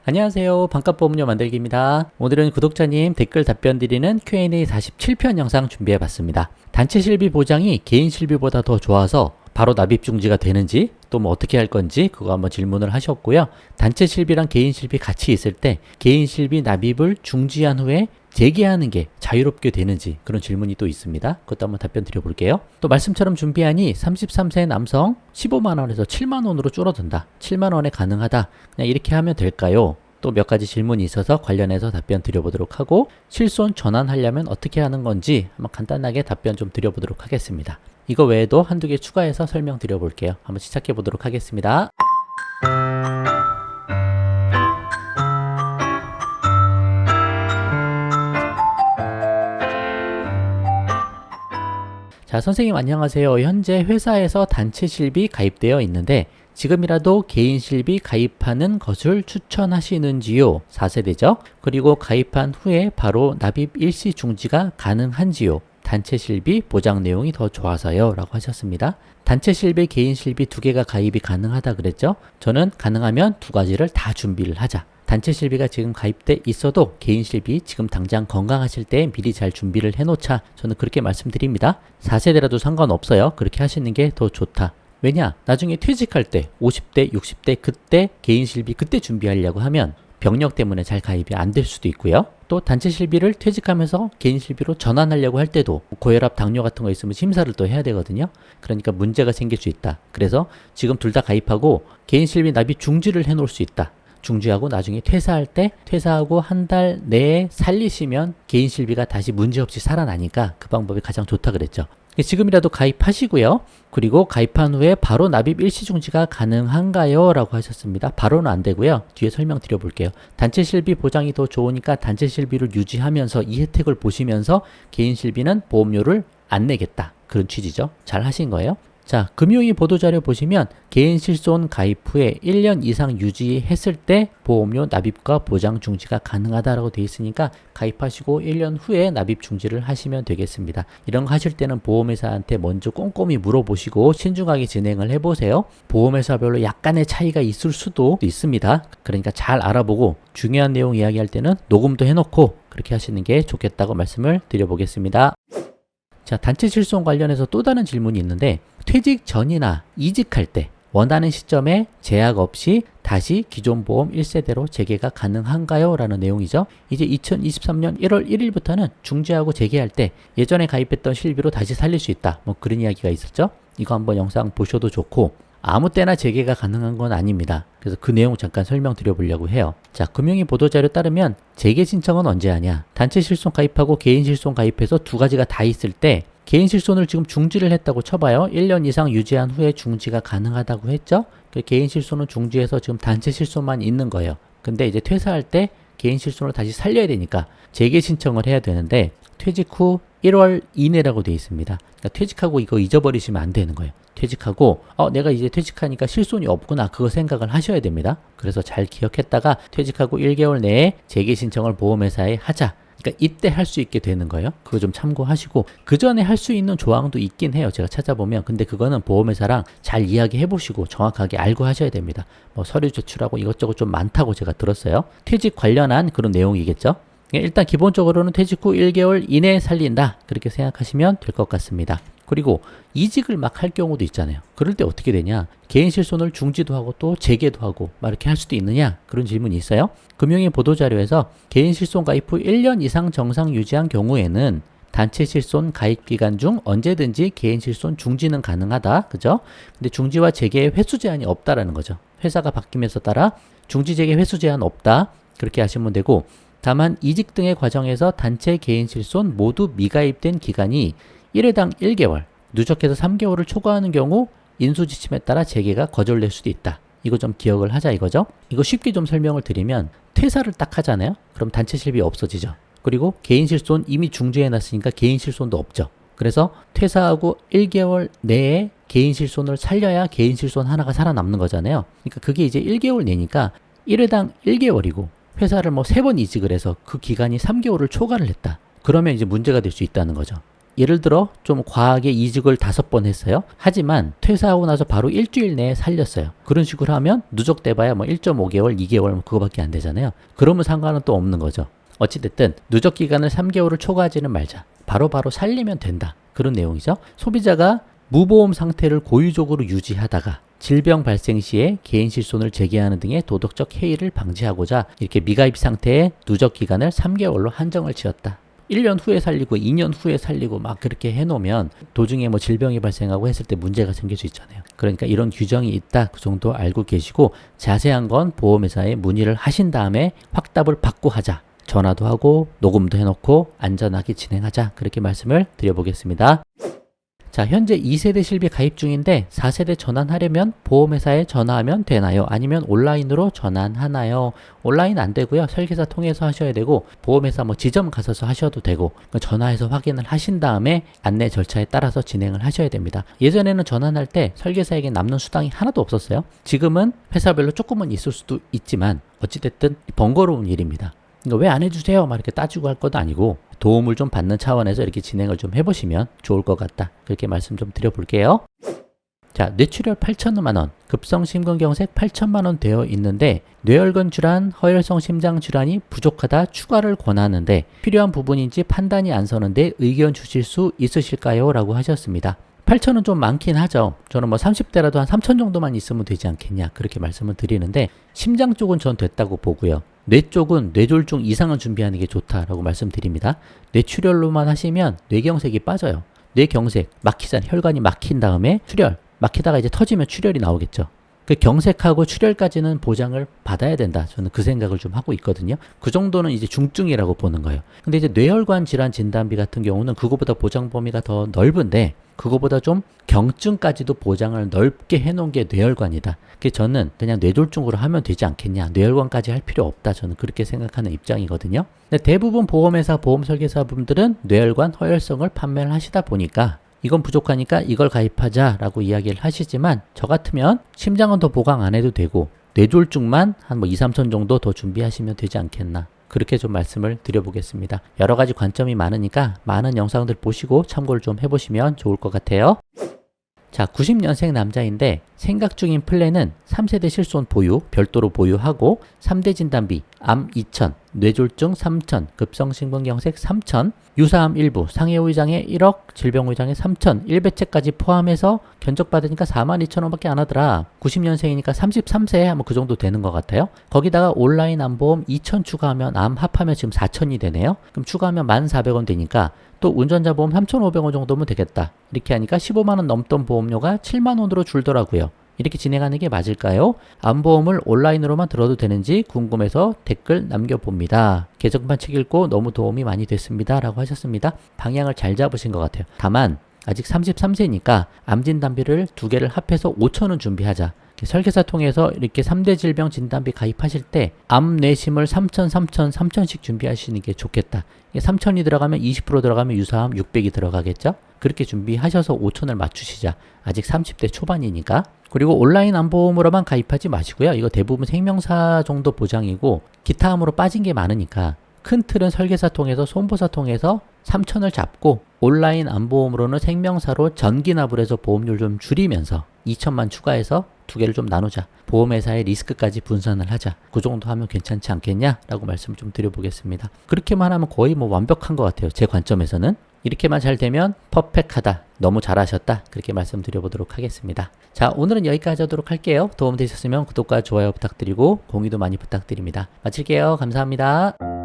안녕하세요. 반값보험료 만들기입니다. 오늘은 구독자님 댓글 답변 드리는 Q&A 47편 영상 준비해봤습니다. 단체 실비 보장이 개인 실비보다 더 좋아서 바로 납입 중지가 되는지 또 뭐 어떻게 할 건지 그거 한번 질문을 하셨고요. 단체 실비랑 개인 실비 같이 있을 때 개인 실비 납입을 중지한 후에 재개하는 게 자유롭게 되는지 그런 질문이 또 있습니다. 그것도 한번 답변 드려볼게요. 또 말씀처럼 준비하니 33세 남성 15만원에서 7만원으로 줄어든다. 7만원에 가능하다. 그냥 이렇게 하면 될까요? 또 몇 가지 질문이 있어서 관련해서 답변 드려보도록 하고 실손 전환하려면 어떻게 하는 건지 한번 간단하게 답변 좀 드려보도록 하겠습니다. 이거 외에도 한두 개 추가해서 설명 드려볼게요. 한번 시작해 보도록 하겠습니다. 자, 선생님 안녕하세요. 현재 회사에서 단체 실비 가입되어 있는데 지금이라도 개인 실비 가입하는 것을 추천하시는지요? 4세대죠. 그리고 가입한 후에 바로 납입 일시 중지가 가능한지요? 단체 실비 보장 내용이 더 좋아서요 라고 하셨습니다. 단체 실비, 개인 실비 두 개가 가입이 가능하다 그랬죠? 저는 가능하면 두 가지를 다 준비를 하자. 단체 실비가 지금 가입돼 있어도 개인 실비 지금 당장 건강하실 때 미리 잘 준비를 해놓자. 저는 그렇게 말씀드립니다. 4세대라도 상관없어요. 그렇게 하시는 게 더 좋다. 왜냐? 나중에 퇴직할 때 50대, 60대 그때 개인 실비 그때 준비하려고 하면 병력 때문에 잘 가입이 안 될 수도 있고요. 또 단체 실비를 퇴직하면서 개인 실비로 전환하려고 할 때도 고혈압, 당뇨 같은 거 있으면 심사를 또 해야 되거든요. 그러니까 문제가 생길 수 있다. 그래서 지금 둘 다 가입하고 개인 실비 납입 중지를 해놓을 수 있다. 중지하고 나중에 퇴사할 때 퇴사하고 한 달 내에 살리시면 개인 실비가 다시 문제없이 살아나니까 그 방법이 가장 좋다 그랬죠. 지금이라도 가입하시고요. 그리고 가입한 후에 바로 납입 일시 중지가 가능한가요? 라고 하셨습니다. 바로는 안 되고요. 뒤에 설명 드려볼게요. 단체 실비 보장이 더 좋으니까 단체 실비를 유지하면서 이 혜택을 보시면서 개인 실비는 보험료를 안 내겠다. 그런 취지죠. 잘 하신 거예요. 자, 금융위 보도자료 보시면 개인 실손 가입 후에 1년 이상 유지했을 때 보험료 납입과 보장 중지가 가능하다라고 되어 있으니까 가입하시고 1년 후에 납입 중지를 하시면 되겠습니다. 이런 거 하실 때는 보험회사한테 먼저 꼼꼼히 물어보시고 신중하게 진행을 해보세요. 보험회사별로 약간의 차이가 있을 수도 있습니다. 그러니까 잘 알아보고 중요한 내용 이야기할 때는 녹음도 해놓고 그렇게 하시는 게 좋겠다고 말씀을 드려보겠습니다. 자, 단체 실손 관련해서 또 다른 질문이 있는데 퇴직 전이나 이직할 때 원하는 시점에 제약 없이 다시 기존 보험 1세대로 재개가 가능한가요? 라는 내용이죠. 이제 2023년 1월 1일부터는 중지하고 재개할 때 예전에 가입했던 실비로 다시 살릴 수 있다. 뭐 그런 이야기가 있었죠. 이거 한번 영상 보셔도 좋고 아무 때나 재개가 가능한 건 아닙니다. 그래서 그 내용 잠깐 설명드려보려고 해요. 자, 금융위 보도자료 따르면 재개 신청은 언제 하냐? 단체 실손 가입하고 개인 실손 가입해서 두 가지가 다 있을 때 개인 실손을 지금 중지를 했다고 쳐봐요. 1년 이상 유지한 후에 중지가 가능하다고 했죠? 개인 실손은 중지해서 지금 단체 실손만 있는 거예요. 근데 이제 퇴사할 때 개인 실손을 다시 살려야 되니까 재개 신청을 해야 되는데 퇴직 후 1월 이내라고 되어 있습니다. 그러니까 퇴직하고 이거 잊어버리시면 안 되는 거예요. 퇴직하고 내가 이제 퇴직하니까 실손이 없구나 그거 생각을 하셔야 됩니다. 그래서 잘 기억했다가 퇴직하고 1개월 내에 재개 신청을 보험회사에 하자. 그러니까 이때 할 수 있게 되는 거예요. 그거 좀 참고하시고 그 전에 할 수 있는 조항도 있긴 해요. 제가 찾아보면. 근데 그거는 보험회사랑 잘 이야기해 보시고 정확하게 알고 하셔야 됩니다. 뭐 서류 제출하고 이것저것 좀 많다고 제가 들었어요. 퇴직 관련한 그런 내용이겠죠. 일단 기본적으로는 퇴직 후 1개월 이내에 살린다. 그렇게 생각하시면 될 것 같습니다. 그리고 이직을 막 할 경우도 있잖아요. 그럴 때 어떻게 되냐? 개인 실손을 중지도 하고 또 재개도 하고 막 이렇게 할 수도 있느냐? 그런 질문이 있어요. 금융위 보도자료에서 개인 실손 가입 후 1년 이상 정상 유지한 경우에는 단체 실손 가입 기간 중 언제든지 개인 실손 중지는 가능하다. 그죠? 근데 중지와 재개의 횟수 제한이 없다라는 거죠. 회사가 바뀜에서 따라 중지 재개 횟수 제한 없다. 그렇게 하시면 되고 다만 이직 등의 과정에서 단체 개인 실손 모두 미가입된 기간이 1회당 1개월, 누적해서 3개월을 초과하는 경우 인수지침에 따라 재개가 거절될 수도 있다. 이거 좀 기억을 하자 이거죠. 이거 쉽게 좀 설명을 드리면 퇴사를 딱 하잖아요. 그럼 단체 실비 없어지죠. 그리고 개인 실손 이미 중지해놨으니까 개인 실손도 없죠. 그래서 퇴사하고 1개월 내에 개인 실손을 살려야 개인 실손 하나가 살아남는 거잖아요. 그러니까 그게 이제 1개월 내니까 1회당 1개월이고 회사를 뭐 3번 이직을 해서 그 기간이 3개월을 초과를 했다. 그러면 이제 문제가 될 수 있다는 거죠. 예를 들어 좀 과하게 이직을 5번 했어요. 하지만 퇴사하고 나서 바로 일주일 내에 살렸어요. 그런 식으로 하면 누적돼봐야 뭐 1.5개월, 2개월 뭐 그거밖에 안 되잖아요. 그러면 상관은 또 없는 거죠. 어찌됐든 누적 기간을 3개월을 초과하지는 말자. 바로바로 살리면 된다. 그런 내용이죠. 소비자가 무보험 상태를 고의적으로 유지하다가 질병 발생 시에 개인 실손을 제기하는 등의 도덕적 해이를 방지하고자 이렇게 미가입 상태의 누적 기간을 3개월로 한정을 지었다. 1년 후에 살리고 2년 후에 살리고 막 그렇게 해놓으면 도중에 뭐 질병이 발생하고 했을 때 문제가 생길 수 있잖아요. 그러니까 이런 규정이 있다. 그 정도 알고 계시고 자세한 건 보험회사에 문의를 하신 다음에 확답을 받고 하자. 전화도 하고 녹음도 해놓고 안전하게 진행하자. 그렇게 말씀을 드려보겠습니다. 자, 현재 2세대 실비 가입 중인데 4세대 전환하려면 보험회사에 전화하면 되나요? 아니면 온라인으로 전환하나요? 온라인 안 되고요. 설계사 통해서 하셔야 되고 보험회사 뭐 지점 가셔서 하셔도 되고 전화해서 확인을 하신 다음에 안내 절차에 따라서 진행을 하셔야 됩니다. 예전에는 전환할 때 설계사에게 남는 수당이 하나도 없었어요. 지금은 회사별로 조금은 있을 수도 있지만 어찌됐든 번거로운 일입니다. 왜 안 해주세요? 막 이렇게 따지고 할 것도 아니고 도움을 좀 받는 차원에서 이렇게 진행을 좀 해보시면 좋을 것 같다. 그렇게 말씀 좀 드려볼게요. 자, 뇌출혈 8천만 원, 급성 심근경색 8천만 원 되어 있는데 뇌혈관 질환, 허혈성 심장 질환이 부족하다 추가를 권하는데 필요한 부분인지 판단이 안 서는데 의견 주실 수 있으실까요? 라고 하셨습니다. 8천은 좀 많긴 하죠. 저는 뭐 30대라도 한 3천 정도만 있으면 되지 않겠냐 그렇게 말씀을 드리는데 심장 쪽은 전 됐다고 보고요. 뇌 쪽은 뇌졸중 이상을 준비하는 게 좋다라고 말씀드립니다. 뇌출혈로만 하시면 뇌경색이 빠져요. 뇌경색, 막히잖아요. 혈관이 막힌 다음에 출혈, 막히다가 이제 터지면 출혈이 나오겠죠. 그 경색하고 출혈까지는 보장을 받아야 된다. 저는 그 생각을 좀 하고 있거든요. 그 정도는 이제 중증이라고 보는 거예요. 근데 이제 뇌혈관 질환 진단비 같은 경우는 그거보다 보장 범위가 더 넓은데 그거보다 좀 경증까지도 보장을 넓게 해놓은 게 뇌혈관이다. 그래서 저는 그냥 뇌졸중으로 하면 되지 않겠냐. 뇌혈관까지 할 필요 없다. 저는 그렇게 생각하는 입장이거든요. 근데 대부분 보험회사, 보험설계사분들은 뇌혈관 허혈성을 판매를 하시다 보니까 이건 부족하니까 이걸 가입하자라고 이야기를 하시지만 저 같으면 심장은 더 보강 안 해도 되고 뇌졸중만 한 뭐 2, 3천 정도 더 준비하시면 되지 않겠나. 그렇게 좀 말씀을 드려보겠습니다. 여러 가지 관점이 많으니까 많은 영상들 보시고 참고를 좀 해보시면 좋을 것 같아요. 자, 90년생 남자인데 생각 중인 플랜은 3세대 실손 보유, 별도로 보유하고 3대 진단비, 암 2천, 뇌졸중 3천, 급성심근경색 3천, 유사암 일부, 상해후유장애 1억, 질병후유장애 3천, 1배째까지 포함해서 견적받으니까 42,000원 밖에 안 하더라. 90년생이니까 33세 하면 그 정도 되는 것 같아요. 거기다가 온라인 암보험 2천 추가하면 암 합하면 지금 4천이 되네요. 그럼 추가하면 1,400원 되니까 또 운전자 보험 3,500원 정도면 되겠다. 이렇게 하니까 15만원 넘던 보험료가 7만원으로 줄더라고요. 이렇게 진행하는 게 맞을까요? 암보험을 온라인으로만 들어도 되는지 궁금해서 댓글 남겨봅니다. 개정판 책 읽고 너무 도움이 많이 됐습니다. 라고 하셨습니다. 방향을 잘 잡으신 것 같아요. 다만 아직 33세니까 암진단비를 2개를 합해서 5천원 준비하자. 설계사 통해서 이렇게 3대 질병 진단비 가입하실 때 암 내심을 3,000씩 준비하시는 게 좋겠다. 3,000이 들어가면 20% 들어가면 유사암 600이 들어가겠죠? 그렇게 준비하셔서 5,000을 맞추시자. 아직 30대 초반이니까. 그리고 온라인 암보험으로만 가입하지 마시고요. 이거 대부분 생명사 정도 보장이고 기타 암으로 빠진 게 많으니까 큰 틀은 설계사 통해서 손보사 통해서 3,000을 잡고 온라인 암보험으로는 생명사로 전기납을 해서 보험료를 좀 줄이면서 2,000만 추가해서 2개를 좀 나누자. 보험회사의 리스크까지 분산을 하자. 그 정도 하면 괜찮지 않겠냐? 라고 말씀을 좀 드려보겠습니다. 그렇게만 하면 거의 뭐 완벽한 것 같아요. 제 관점에서는. 이렇게만 잘 되면 퍼펙하다. 너무 잘하셨다. 그렇게 말씀드려보도록 하겠습니다. 자, 오늘은 여기까지 하도록 할게요. 도움되셨으면 구독과 좋아요 부탁드리고 공유도 많이 부탁드립니다. 마칠게요. 감사합니다.